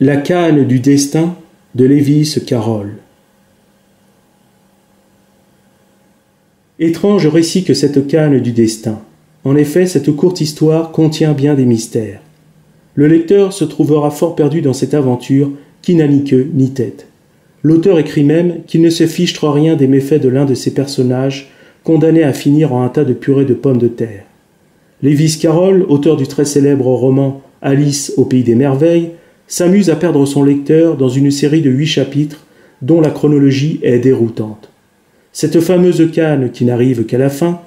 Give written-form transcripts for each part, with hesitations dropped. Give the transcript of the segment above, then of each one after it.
La canne du destin de Lewis Carroll. Étrange récit que cette canne du destin. En effet, cette courte histoire contient bien des mystères. Le lecteur se trouvera fort perdu dans cette aventure qui n'a ni queue ni tête. L'auteur écrit même qu'il ne se fiche rien des méfaits de l'un de ses personnages, condamné à finir en un tas de purée de pommes de terre. Lewis Carroll, auteur du très célèbre roman Alice au pays des merveilles, s'amuse à perdre son lecteur dans une série de 8 chapitres dont la chronologie est déroutante. Cette fameuse canne qui n'arrive qu'à la fin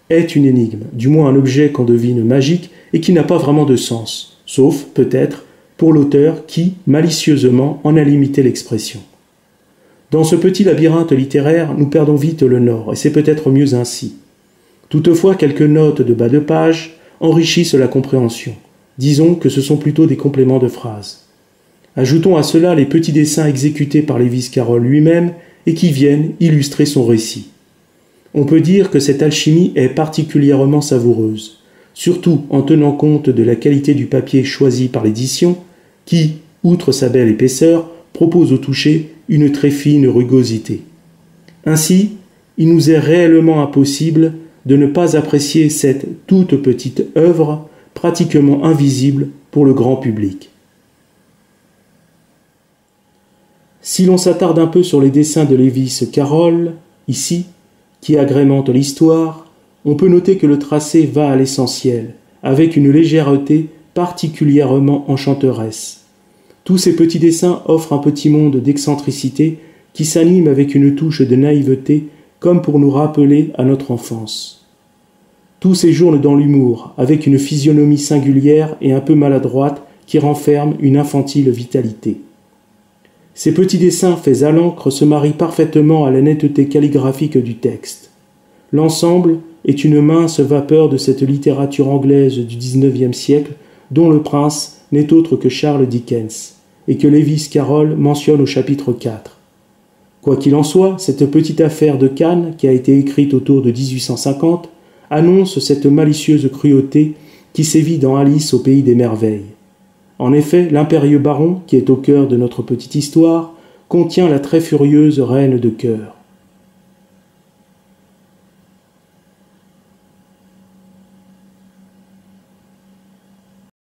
est une énigme, du moins un objet qu'on devine magique et qui n'a pas vraiment de sens, sauf, peut-être, pour l'auteur qui, malicieusement, en a limité l'expression. Dans ce petit labyrinthe littéraire, nous perdons vite le nord, et c'est peut-être mieux ainsi. Toutefois, quelques notes de bas de page enrichissent la compréhension. Disons que ce sont plutôt des compléments de phrases. Ajoutons à cela les petits dessins exécutés par Lewis Carroll lui-même et qui viennent illustrer son récit. On peut dire que cette alchimie est particulièrement savoureuse, surtout en tenant compte de la qualité du papier choisi par l'édition, qui, outre sa belle épaisseur, propose au toucher une très fine rugosité. Ainsi, il nous est réellement impossible de ne pas apprécier cette toute petite œuvre pratiquement invisible pour le grand public. Si l'on s'attarde un peu sur les dessins de Lewis Carroll, ici, qui agrémentent l'histoire, on peut noter que le tracé va à l'essentiel, avec une légèreté particulièrement enchanteresse. Tous ces petits dessins offrent un petit monde d'excentricité qui s'anime avec une touche de naïveté comme pour nous rappeler à notre enfance. Tout séjourne dans l'humour, avec une physionomie singulière et un peu maladroite qui renferme une infantile vitalité. Ces petits dessins faits à l'encre se marient parfaitement à la netteté calligraphique du texte. L'ensemble est une mince vapeur de cette littérature anglaise du XIXe siècle dont le prince n'est autre que Charles Dickens, et que Lewis Carroll mentionne au chapitre 4. Quoi qu'il en soit, cette petite affaire de Cannes, qui a été écrite autour de 1850, annonce cette malicieuse cruauté qui sévit dans Alice au pays des merveilles. En effet, l'impérieux baron, qui est au cœur de notre petite histoire, contient la très furieuse reine de cœur.